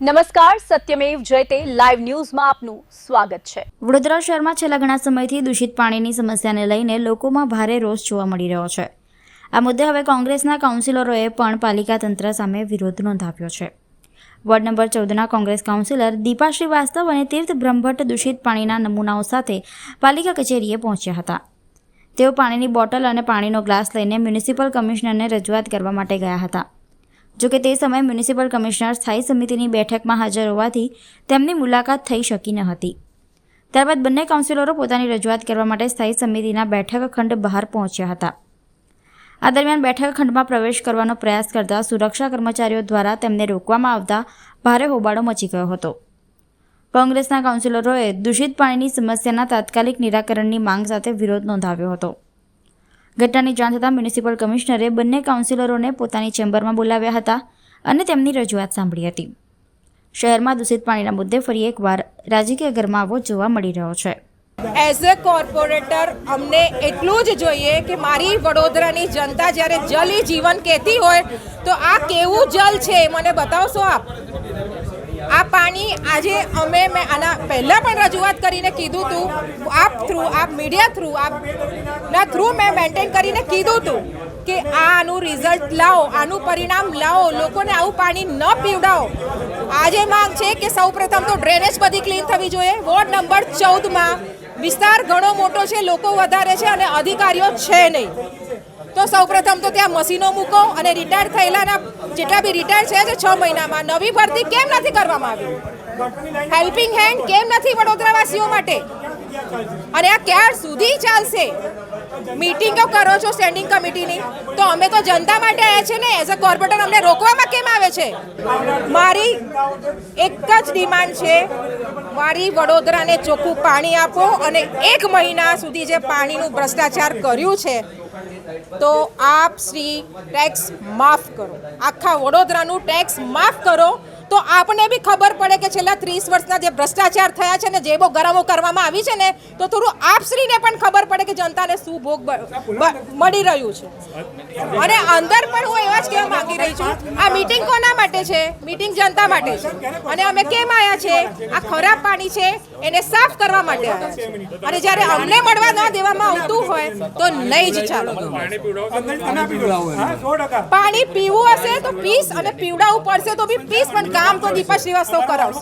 નમસ્કાર, સત્યમેવ જયતે લાઈવ ન્યૂઝમાં આપનું સ્વાગત છે। વડોદરા શહેરમાં છેલ્લા ઘણા સમયથી દૂષિત પાણીની સમસ્યાને લઈને લોકોમાં ભારે રોષ જોવા મળી રહ્યો છે। આ મુદ્દે હવે કોંગ્રેસના કાઉન્સિલરોએ પણ પાલિકા તંત્ર સામે વિરોધ નોંધાવ્યો છે। વોર્ડ નંબર 14ના કોંગ્રેસ કાઉન્સિલર દીપા શ્રીવાસ્તવ અને તીર્થ બ્રહ્મભટ્ટ દૂષિત પાણીના નમૂનાઓ સાથે પાલિકા કચેરીએ પહોંચ્યા હતા। તેઓ પાણીની બોટલ અને પાણીનો ગ્લાસ લઈને મ્યુનિસિપલ કમિશનરને રજૂઆત કરવા માટે ગયા હતા। જોકે તે સમયે મ્યુનિસિપલ કમિશનર સ્થાયી સમિતિની બેઠકમાં હાજર હોવાથી તેમની મુલાકાત થઈ શકી ન હતી। ત્યારબાદ બંને કાઉન્સિલરો પોતાની રજૂઆત કરવા માટે સ્થાયી સમિતિના બેઠક ખંડ બહાર પહોંચ્યા હતા। આ દરમિયાન બેઠક ખંડમાં પ્રવેશ કરવાનો પ્રયાસ કરતા સુરક્ષા કર્મચારીઓ દ્વારા તેમને રોકવામાં આવતા ભારે હોબાળો મચી ગયો હતો। કોંગ્રેસના કાઉન્સિલરોએ દૂષિત પાણીની સમસ્યાના તાત્કાલિક નિરાકરણની માંગ સાથે વિરોધ નોંધાવ્યો હતો। ઘટનાની જાણ થતાં મ્યુનિસિપલ કમિશનરે બંને કાઉન્સિલરોને પોતાની ચેમ્બરમાં બોલાવ્યા હતા અને તેમની રજૂઆત સાંભળી હતી। શહેરમાં દૂષિત પાણીના મુદ્દે ફરી એકવાર રાજકીય ગરમાવો જોવા મળી રહ્યો છે। એઝ અ કોર્પોરેટર અમને એટલું જ જોઈએ કે મારી વડોદરાની જનતા જ્યારે જલ ઈ જીવન કહેતી હોય તો આ કેવું જલ છે મને બતાવશો આપ। આ પાણી આજે મેં આના પહેલાં પણ રજૂઆત કરીને કીધું હતું, આપ મીડિયા થ્રુ આપના થ્રુ મેં મેન્ટેન કરીને કીધું હતું કે આનું રિઝલ્ટ લાવો, આનું પરિણામ લાવો, લોકોને આવું પાણી ન પીવડાવો। આજે માંગ છે કે સૌપ્રથમ તો ડ્રેનેજ બધી ક્લીન થવી જોઈએ। વોર્ડ નંબર 14માં વિસ્તાર ઘણો મોટો છે, લોકો વધારે છે અને અધિકારીઓ છે નહીં, તો સૌપ્રથમ તો ત્યાં મશીનો મૂકો અને રિટાયર થયેલાના જેટલા બી રિટાયર છે 6 મહિનામાં નવી ભરતી કેમ નથી કરવામાં આવી? હેલ્પિંગ હેન્ડ કેમ નથી વડોદરાવાસીઓ માટે? અને આ ક્યાર સુધી ચાલશે? મીટિંગો કરો છો સ્ટેન્ડિંગ કમિટીની, તો અમે તો જનતા માટે આવ્યા છે ને, એઝ અ કોર્પોરેટર અમને રોકવામાં કેમ આવે છે? મારી એક જ ડિમાન્ડ છે, મારી વડોદરાને ચોખ્ખું પાણી આપો અને 1 મહિના સુધી જે પાણીનું ભ્રષ્ટાચાર કર્યું છે તો આપ શ્રી ટેક્સ માફ કરો, આખા વડોદરાનું ટેક્સ માફ કરો, તો આપને બી ખબર પડે કે છેલ્લા 30 વર્ષના જે ભ્રષ્ટાચાર થયા છે ને, જે બહુ ગરમો કરવામાં આવી છે ને, તો થોડું આપશ્રીને પણ ખબર પડે કે જનતાને શું ભોગ મળી રહ્યું છે। અને અંદર પણ હું એવા જ કહેવા માંગી રહી છું, આ મીટિંગ કોના માટે છે? મીટિંગ જનતા માટે છે। અને અમે કેમ આવ્યા છે? આ ખરાબ પાણી છે એને સાફ કરવા માટે આવ્યા છે। અને જ્યારે અમને મળવા ન દેવામાં આવતું હોય તો નહીં જ ચાલો। પાણી પીવું હશે તો પીસ અને પીવડાવવું પડશે તો બી પીસ, પણ કામ તો દીપા શ્રીવાસ્તવ કરાવશે।